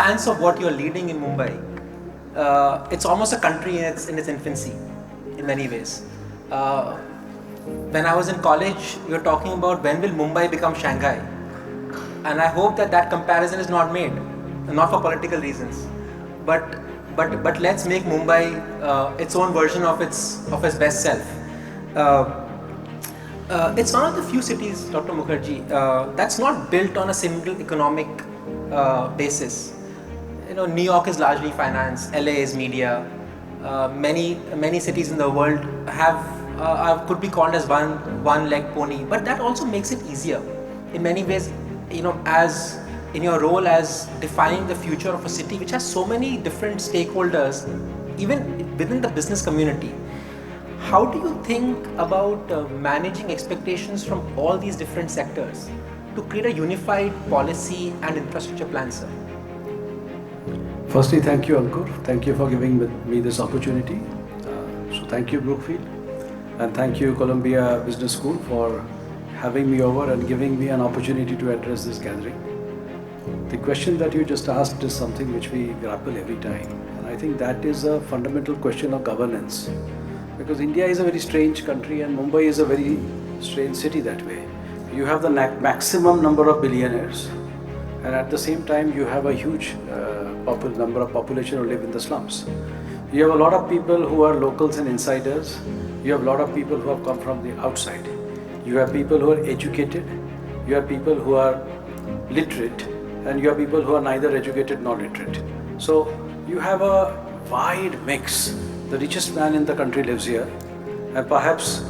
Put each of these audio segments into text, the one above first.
sense of what you're leading in Mumbai, it's almost a country in its infancy, in many ways. When I was in college, we were talking about when will Mumbai become Shanghai, and I hope that comparison is not made, not for political reasons, but let's make Mumbai its own version of its best self. It's one of the few cities, Dr. Mukherjee, that's not built on a single economic basis. New York is largely finance, LA is media. Many cities in the world could be called as one leg pony, but that also makes it easier in many ways. As in your role as defining the future of a city which has so many different stakeholders, even within the business community. How do you think about managing expectations from all these different sectors to create a unified policy and infrastructure plan, sir? Firstly, thank you, Ankur. Thank you for giving me this opportunity. So thank you, Brookfield, and thank you, Columbia Business School, for having me over and giving me an opportunity to address this gathering. The question that you just asked is something which we grapple every time, and I think that is a fundamental question of governance. Because India is a very strange country and Mumbai is a very strange city that way. You have the maximum number of billionaires, and at the same time you have a huge number of population who live in the slums. You have a lot of people who are locals and insiders. You have a lot of people who have come from the outside. You have people who are educated. You have people who are literate, and you have people who are neither educated nor literate. So you have a wide mix. The richest man in the country lives here, and perhaps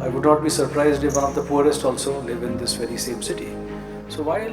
I would not be surprised if one of the poorest also live in this very same city. So while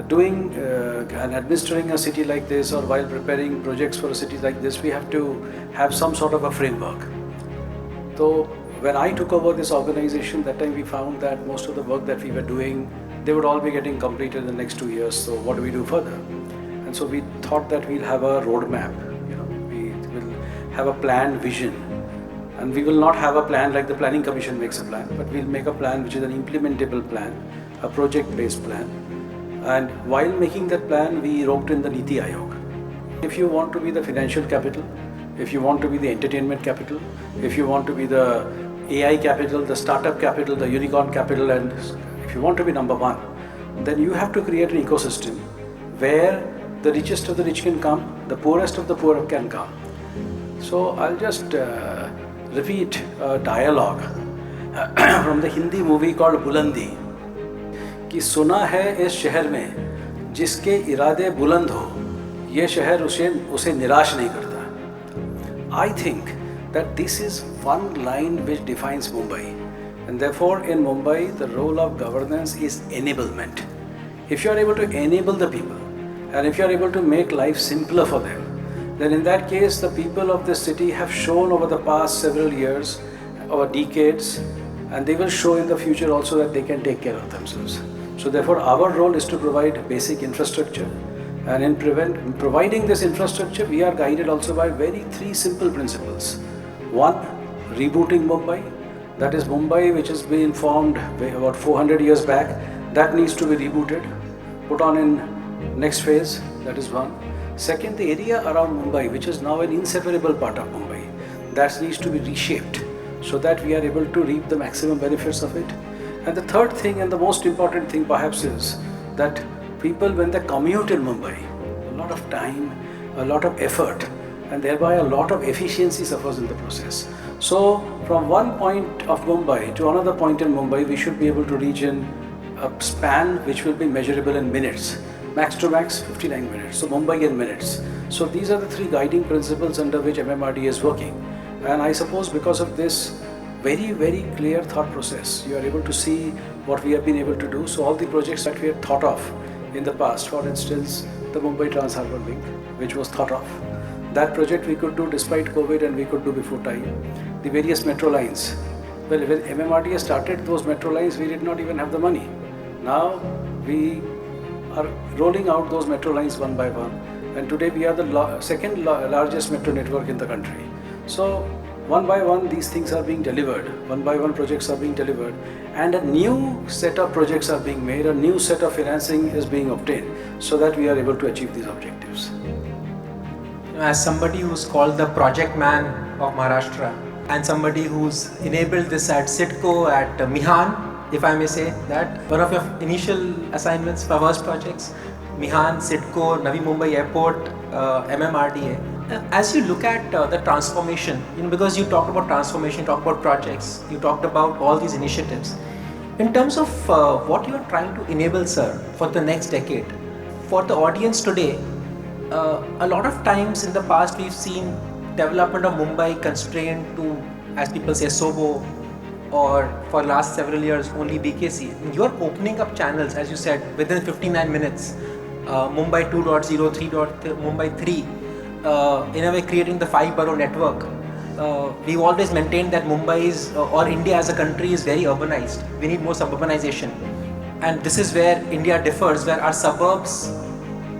doing and administering a city like this, or while preparing projects for a city like this, we have to have some sort of a framework. So when I took over this organization, that time we found that most of the work that we were doing, they would all be getting completed in the next 2 years. So what do we do further? And so we thought that we'll have a roadmap. Have a plan, vision, and we will not have a plan like the Planning Commission makes a plan, but we'll make a plan which is an implementable plan, a project-based plan. And while making that plan, we roped in the Niti Aayog. If you want to be the financial capital, if you want to be the entertainment capital, if you want to be the AI capital, the startup capital, the unicorn capital, and if you want to be number one, then you have to create an ecosystem where the richest of the rich can come, the poorest of the poor can come. So I'll just repeat a dialogue from the Hindi movie called Bulandi. कि सुना है इस शहर में जिसके इरादे बुलंद हो, ये शहर उसे निराश नहीं करता. I think that this is one line which defines Mumbai, and therefore in Mumbai the role of governance is enablement. If you are able to enable the people, and if you are able to make life simpler for them, then in that case the people of this city have shown over the past several years, over decades, and they will show in the future also that they can take care of themselves. So therefore our role is to provide basic infrastructure, and in providing this infrastructure we are guided also by three simple principles. One, rebooting Mumbai. That is Mumbai which has been formed about 400 years back, that needs to be rebooted, put on in next phase. That is one. Second, the area around Mumbai, which is now an inseparable part of Mumbai, that needs to be reshaped so that we are able to reap the maximum benefits of it. And the third thing, and the most important thing perhaps, is that people, when they commute in Mumbai, a lot of time, a lot of effort, and thereby a lot of efficiency suffers in the process. So from one point of Mumbai to another point in Mumbai, we should be able to reach in a span which will be measurable in minutes. Max to max 59 minutes, so Mumbai in minutes. So these are the three guiding principles under which MMRDA is working. And I suppose because of this very clear thought process, you are able to see what we have been able to do. So all the projects that we had thought of in the past, for instance, the Mumbai Trans-Harbour Link, which was thought of, that project we could do despite COVID and we could do before time. The various metro lines. Well, when MMRDA started those metro lines, we did not even have the money. Now we are rolling out those metro lines one by one, and today we are the second largest metro network in the country. So one by one these things are being delivered, one by one projects are being delivered, and a new set of projects are being made, a new set of financing is being obtained so that we are able to achieve these objectives. As somebody who's called the project man of Maharashtra and somebody who's enabled this at CIDCO, at Mihan, if I may say that, one of your initial assignments for first projects, Mihan, CIDCO, Navi Mumbai Airport, MMRDA. As you look at the transformation, because you talked about transformation, you talked about projects, you talked about all these initiatives. In terms of what you are trying to enable, sir, for the next decade, for the audience today, a lot of times in the past we've seen development of Mumbai constrained to, as people say, SOBO, or for last several years only BKC. You're opening up channels, as you said, within 59 minutes, Mumbai 2.0, 3.0, Mumbai 3, in a way creating the 5-borough network. We've always maintained that Mumbai is, or India as a country is very urbanized. We need more suburbanization. And this is where India differs, where our suburbs,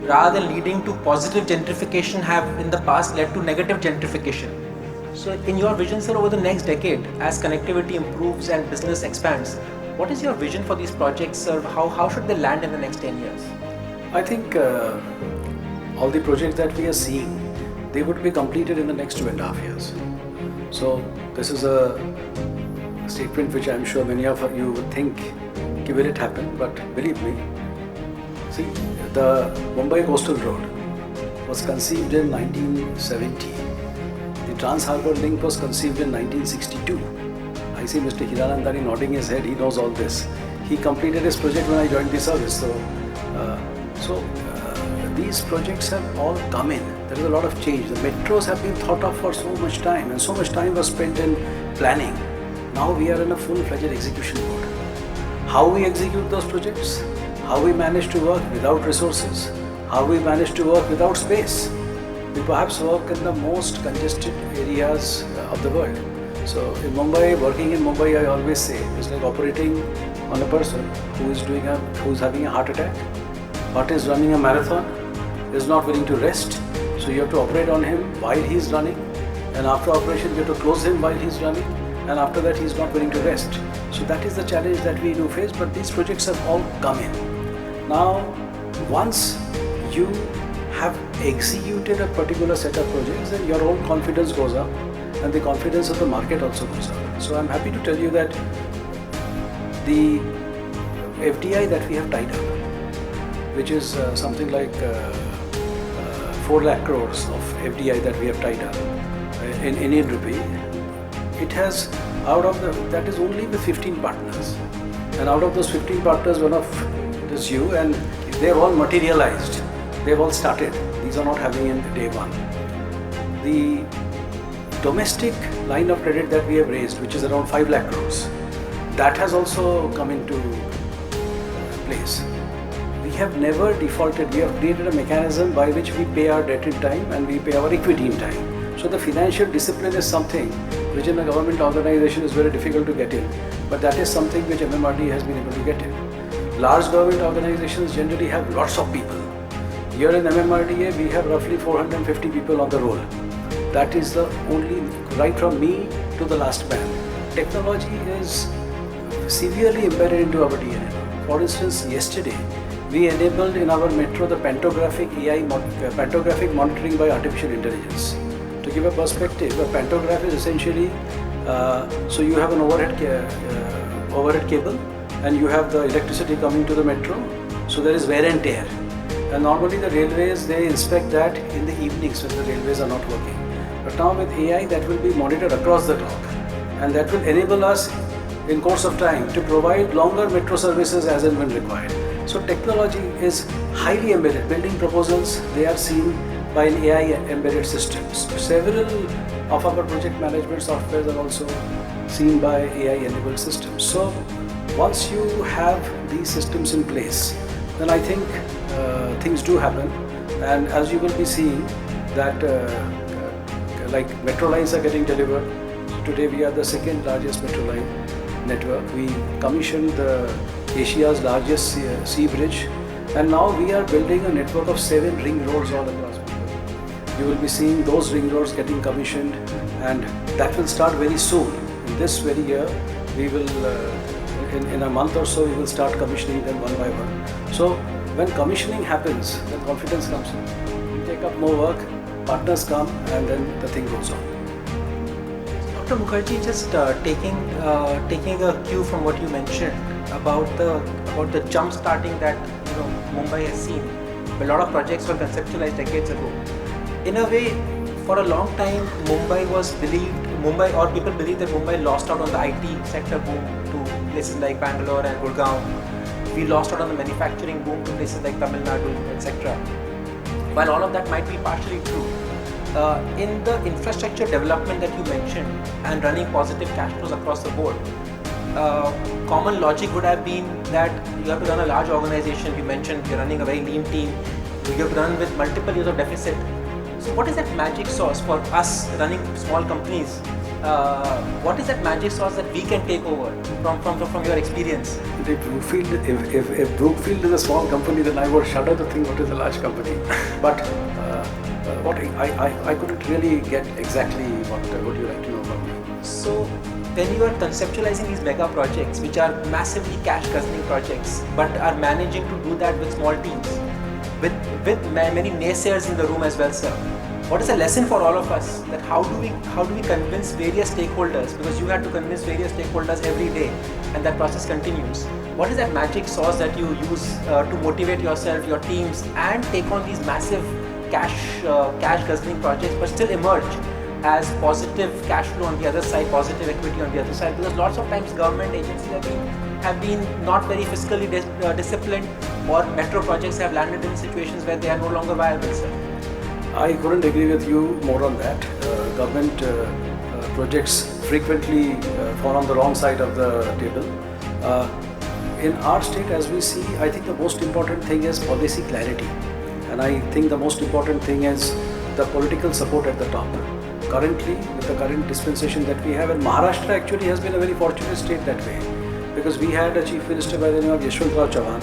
rather than leading to positive gentrification, have in the past led to negative gentrification. So in your vision, sir, over the next decade, as connectivity improves and business expands, what is your vision for these projects, sir? How should they land in the next 10 years? I think all the projects that we are seeing, they would be completed in the next 2.5 years. So this is a statement which I'm sure many of you would think, will it happen? But believe me, see, the Mumbai Coastal Road was conceived in 1970. The Trans-Harbour Link was conceived in 1962. I see Mr. Hiranandani nodding his head, he knows all this. He completed his project when I joined the service. So these projects have all come in. There is a lot of change. The metros have been thought of for so much time, and so much time was spent in planning. Now we are in a full-fledged execution mode. How we execute those projects, how we manage to work without resources, how we manage to work without space. We perhaps work in the most congested areas of the world. So in Mumbai, working in Mumbai, I always say, it's like operating on a person who is having a heart attack, but is running a marathon, is not willing to rest. So you have to operate on him while he is running, and after operation you have to close him while he is running, and after that he is not willing to rest. So that is the challenge that we do face, but these projects have all come in. Now, once you have executed a particular set of projects, then your own confidence goes up and the confidence of the market also goes up. So I'm happy to tell you that the FDI that we have tied up, which is something like 4 lakh crores of FDI that we have tied up in Indian rupee, it has, that is only with 15 partners. And out of those 15 partners, one of is you, and they're all materialized. They've all started. These are not having in day one. The domestic line of credit that we have raised, which is around 5 lakh crores, that has also come into place. We have never defaulted. We have created a mechanism by which we pay our debt in time and we pay our equity in time. So the financial discipline is something which in a government organization is very difficult to get in, but that is something which MMRDA has been able to get in. Large government organizations generally have lots of people. Here in MMRDA, we have roughly 450 people on the roll. That is the only, right from me to the last man. Technology is severely embedded into our DNA. For instance, yesterday, we enabled in our metro the pantographic pantographic monitoring by artificial intelligence. To give a perspective, a pantograph is essentially, so you have an overhead cable, and you have the electricity coming to the metro, so there is wear and tear. And normally the railways, they inspect that in the evenings when the railways are not working. But now with AI, that will be monitored across the clock, and that will enable us in course of time to provide longer metro services as and when required. So technology is highly embedded. Building proposals, they are seen by an AI embedded systems. Several of our project management softwares are also seen by AI enabled systems. So once you have these systems in place, then I think things do happen. And as you will be seeing that like metro lines are getting delivered. So today we are the second largest metro line network. We commissioned Asia's largest sea bridge, and now we are building a network of 7 ring roads all across Mumbai. you will be seeing those ring roads getting commissioned, and that will start very soon. In this very year, we will, in a month or so, we will start commissioning them one by one. So when commissioning happens, the confidence comes in. We take up more work, partners come, and then the thing goes on. Dr. Mukherjee, just taking a cue from what you mentioned about the jump starting that Mumbai has seen. A lot of projects were conceptualized decades ago. In a way, for a long time, people believe that Mumbai lost out on the IT sector boom to places like Bangalore and Gurgaon. We lost out on the manufacturing boom to places like Tamil Nadu, etc. While all of that might be partially true, in the infrastructure development that you mentioned and running positive cash flows across the board, common logic would have been that you have to run a large organization. You mentioned you're running a very lean team. You have to run with multiple years of deficit. So what is that magic sauce for us running small companies? What is that magic sauce that we can take over from your experience? If Brookfield is a small company, then I would shudder to think what is a large company. But what I couldn't really get exactly what would you like to know about me. So when you are conceptualizing these mega projects, which are massively cash guzzling projects, but are managing to do that with small teams, with many naysayers in the room as well, sir. What is the lesson for all of us? That how do we convince various stakeholders? Because you had to convince various stakeholders every day, and that process continues. What is that magic sauce that you use to motivate yourself, your teams, and take on these massive cash guzzling projects, but still emerge as positive cash flow on the other side, positive equity on the other side? Because lots of times government agencies have been not very fiscally disciplined, or metro projects have landed in situations where they are no longer viable, sir. I couldn't agree with you more on that. Government projects frequently fall on the wrong side of the table. In our state, as we see, I think the most important thing is policy clarity. And I think the most important thing is the political support at the top. Currently, with the current dispensation that we have, and Maharashtra actually has been a very fortunate state that way, because we had a chief minister by the name of Yashwantrao Chavan,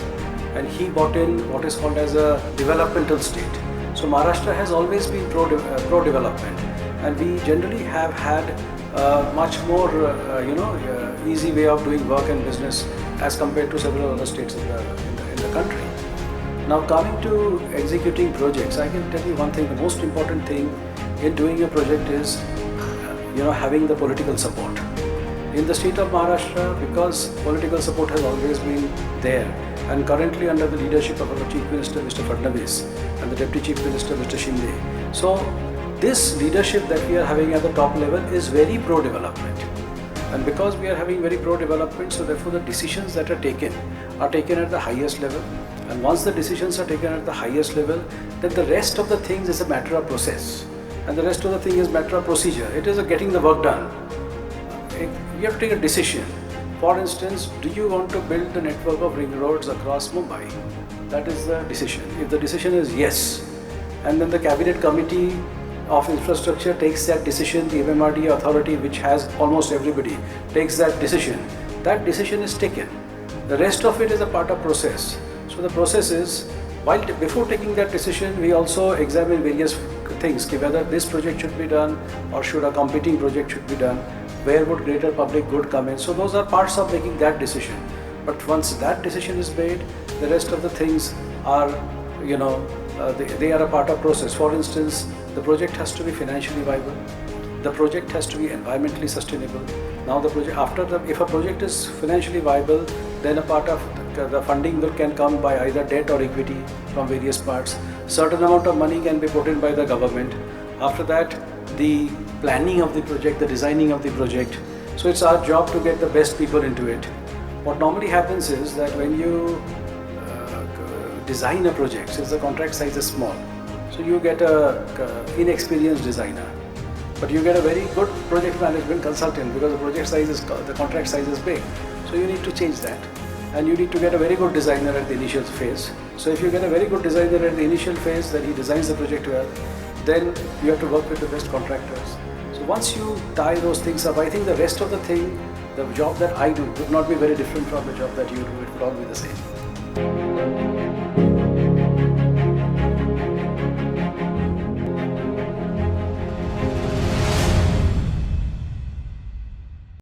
and he brought in what is called as a developmental state. So Maharashtra has always been pro-development, and we generally have had much more easy way of doing work and business as compared to several other states in the country. Now coming to executing projects, I can tell you one thing. The most important thing in doing a project is having the political support. In the state of Maharashtra, because political support has always been there, and currently under the leadership of our Chief Minister Mr. Fadnavis and the Deputy Chief Minister Mr. Shinde. So this leadership that we are having at the top level is very pro-development. And because we are having very pro-development, so therefore the decisions that are taken at the highest level. And once the decisions are taken at the highest level, then the rest of the things is a matter of process. And the rest of the thing is matter of procedure. It is getting the work done. You have to take a decision. For instance, do you want to build the network of ring roads across Mumbai? That is the decision. If the decision is yes, and then the cabinet committee of infrastructure takes that decision, the MMRDA authority, which has almost everybody, takes that decision is taken. The rest of it is a part of process. So the process is, before taking that decision, we also examine various things, whether this project should be done or should a competing project should be done, where would greater public good come in. So those are parts of making that decision. But once that decision is made, the rest of the things are, they are a part of process. For instance, the project has to be financially viable. The project has to be environmentally sustainable. Now if a project is financially viable, then a part of the funding can come by either debt or equity from various parts. Certain amount of money can be put in by the government. After that, the planning of the project, the designing of the project. So it's our job to get the best people into it. What normally happens is that when you design a project, since the contract size is small, so you get a inexperienced designer, but you get a very good project management consultant, because the contract size is big. So you need to change that, and you need to get a very good designer at the initial phase. So if you get a very good designer at the initial phase, then he designs the project well, then you have to work with the best contractors. So once you tie those things up, I think the rest of the thing, the job that I do would not be very different from the job that you do. It would all be the same.